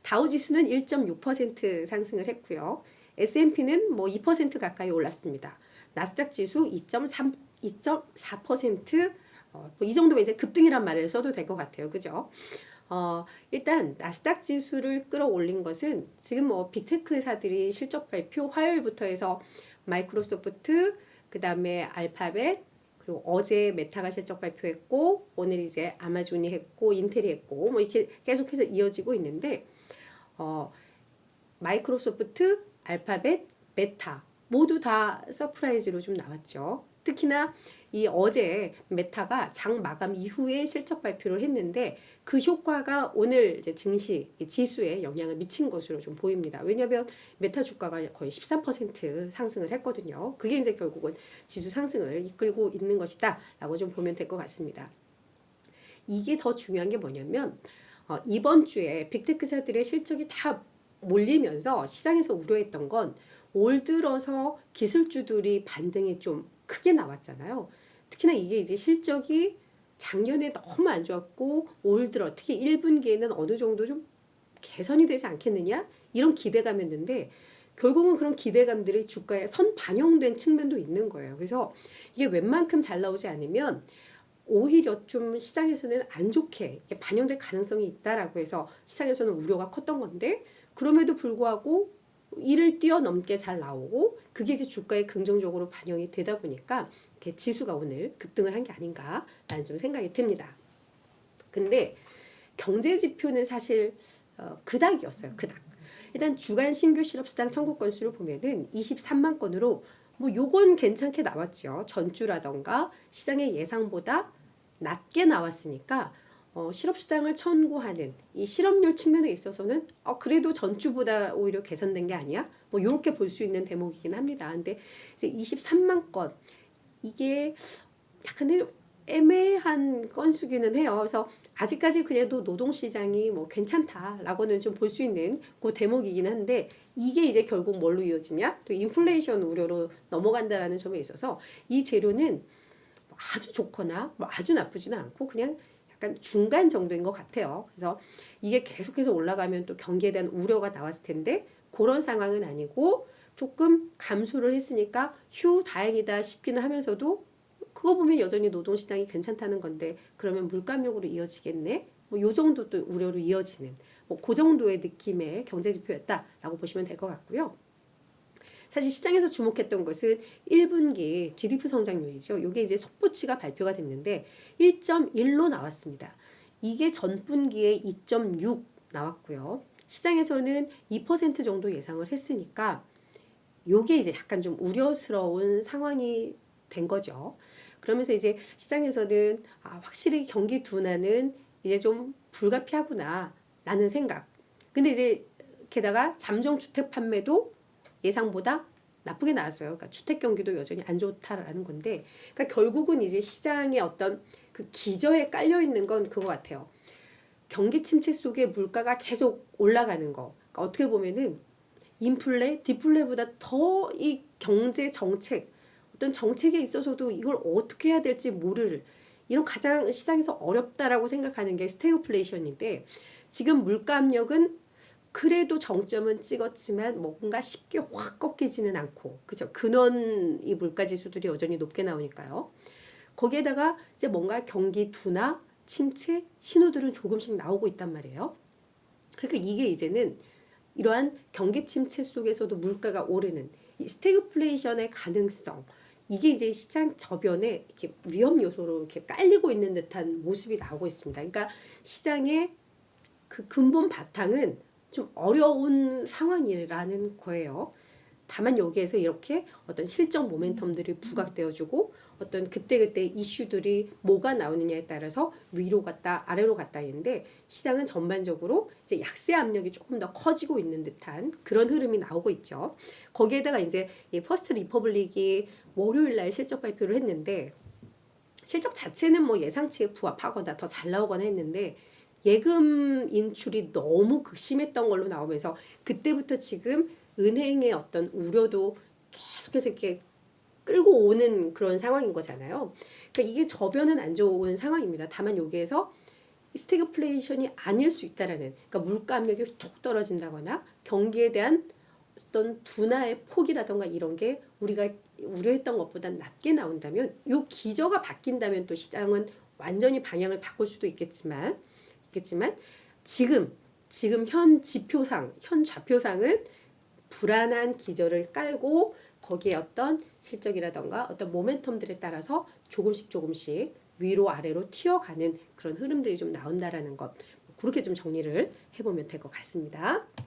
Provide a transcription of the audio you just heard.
다우지수는 1.6% 상승을 했고요. S&P는 뭐 2% 가까이 올랐습니다. 나스닥 지수 2.4%, 이 정도면 이제 급등이란 말을 써도 될 것 같아요. 그죠? 일단 나스닥 지수를 끌어올린 것은 지금 뭐 빅테크 회사들이 실적 발표 화요일부터 해서 마이크로소프트, 그 다음에 알파벳, 그리고 어제 메타가 실적 발표했고 오늘 이제 아마존이 했고 인텔이 했고 뭐 이렇게 계속해서 이어지고 있는데 마이크로소프트, 알파벳, 메타 모두 다 서프라이즈로 좀 나왔죠. 특히나 이 어제 메타가 장 마감 이후에 실적 발표를 했는데 그 효과가 오늘 이제 증시 지수에 영향을 미친 것으로 좀 보입니다. 왜냐하면 메타 주가가 거의 13% 상승을 했거든요. 그게 이제 결국은 지수 상승을 이끌고 있는 것이다라고 좀 보면 될 것 같습니다. 이게 더 중요한 게 뭐냐면 이번 주에 빅테크사들의 실적이 다 몰리면서 시장에서 우려했던 건 올 들어서 기술주들이 반등이 좀 크게 나왔잖아요. 특히나 이게 이제 실적이 작년에 너무 안 좋았고 올 들어 특히 1분기에는 어느 정도 좀 개선이 되지 않겠느냐 이런 기대감이었는데 결국은 그런 기대감들이 주가에 선 반영된 측면도 있는 거예요. 그래서 이게 웬만큼 잘 나오지 않으면 오히려 좀 시장에서는 안 좋게 반영될 가능성이 있다라고 해서 시장에서는 우려가 컸던 건데 그럼에도 불구하고 이를 뛰어넘게 잘 나오고 그게 이제 주가에 긍정적으로 반영이 되다 보니까 이렇게 지수가 오늘 급등을 한 게 아닌가라는 좀 생각이 듭니다. 근데 경제 지표는 사실 그닥이었어요. 그닥. 일단 주간 신규 실업수당 청구 건수를 보면은 23만 건으로 뭐 요건 괜찮게 나왔죠. 전주라던가 시장의 예상보다 낮게 나왔으니까 실업수당을 청구하는 이 실업률 측면에 있어서는 그래도 전주보다 오히려 개선된 게 아니야? 뭐 이렇게 볼 수 있는 대목이긴 합니다. 근데 이제 23만 건 이게 약간 애매한 건수기는 해요. 그래서 아직까지 그래도 노동시장이 뭐 괜찮다라고는 좀 볼 수 있는 그 대목이긴 한데 이게 이제 결국 뭘로 이어지냐? 또 인플레이션 우려로 넘어간다라는 점에 있어서 이 재료는 아주 좋거나 뭐 아주 나쁘지는 않고 그냥 약간 중간 정도인 것 같아요. 그래서 이게 계속해서 올라가면 또 경기에 대한 우려가 나왔을 텐데 그런 상황은 아니고 조금 감소를 했으니까 휴 다행이다 싶기는 하면서도 그거 보면 여전히 노동시장이 괜찮다는 건데 그러면 물감육으로 이어지겠네? 뭐 요 정도 또 우려로 이어지는 뭐 그 정도의 느낌의 경제지표였다라고 보시면 될 것 같고요. 사실 시장에서 주목했던 것은 1분기 GDP 성장률이죠. 이게 이제 속보치가 발표가 됐는데 1.1로 나왔습니다. 이게 전분기에 2.6 나왔고요. 시장에서는 2% 정도 예상을 했으니까 이게 이제 약간 좀 우려스러운 상황이 된 거죠. 그러면서 이제 시장에서는 확실히 경기 둔화는 이제 좀 불가피하구나 라는 생각. 근데 이제 게다가 잠정 주택 판매도 예상보다 나쁘게 나왔어요. 그러니까 주택 경기도 여전히 안 좋다라는 건데, 그러니까 결국은 이제 시장의 어떤 그 기저에 깔려 있는 건 그거 같아요. 경기 침체 속에 물가가 계속 올라가는 거. 그러니까 어떻게 보면은 인플레, 디플레보다 더 이 경제 정책, 어떤 정책에 있어서도 이걸 어떻게 해야 될지 모를 이런 가장 시장에서 어렵다라고 생각하는 게 스태그플레이션인데 지금 물가 압력은 그래도 정점은 찍었지만 뭔가 쉽게 확 꺾이지는 않고 그죠? 근원 이 물가 지수들이 여전히 높게 나오니까요. 거기에다가 이제 뭔가 경기 둔화, 침체 신호들은 조금씩 나오고 있단 말이에요. 그러니까 이게 이제는 이러한 경기 침체 속에서도 물가가 오르는 이 스태그플레이션의 가능성 이게 이제 시장 저변에 이렇게 위험 요소로 이렇게 깔리고 있는 듯한 모습이 나오고 있습니다. 그러니까 시장의 그 근본 바탕은 좀 어려운 상황이라는 거예요. 다만 여기에서 이렇게 어떤 실적 모멘텀들이 부각되어주고 어떤 그때그때 이슈들이 뭐가 나오느냐에 따라서 위로 갔다 아래로 갔다 했는데 시장은 전반적으로 이제 약세 압력이 조금 더 커지고 있는 듯한 그런 흐름이 나오고 있죠. 거기에다가 이제 이 퍼스트 리퍼블릭이 월요일 날 실적 발표를 했는데 실적 자체는 뭐 예상치에 부합하거나 더 잘 나오거나 했는데 예금 인출이 너무 극심했던 걸로 나오면서 그때부터 지금 은행의 어떤 우려도 계속해서 이렇게 끌고 오는 그런 상황인 거잖아요. 그러니까 이게 저변은 안 좋은 상황입니다. 다만 여기에서 스태그플레이션이 아닐 수 있다라는, 그러니까 물가 압력이 툭 떨어진다거나 경기에 대한 어떤 둔화의 폭이라던가 이런 게 우리가 우려했던 것보다 낮게 나온다면, 이 기저가 바뀐다면 또 시장은 완전히 방향을 바꿀 수도 있겠지만 지금 현 지표상, 현 좌표상은 불안한 기저를 깔고 거기에 어떤 실적이라던가 어떤 모멘텀들에 따라서 조금씩 위로 아래로 튀어가는 그런 흐름들이 좀 나온다라는 것, 그렇게 좀 정리를 해보면 될 것 같습니다.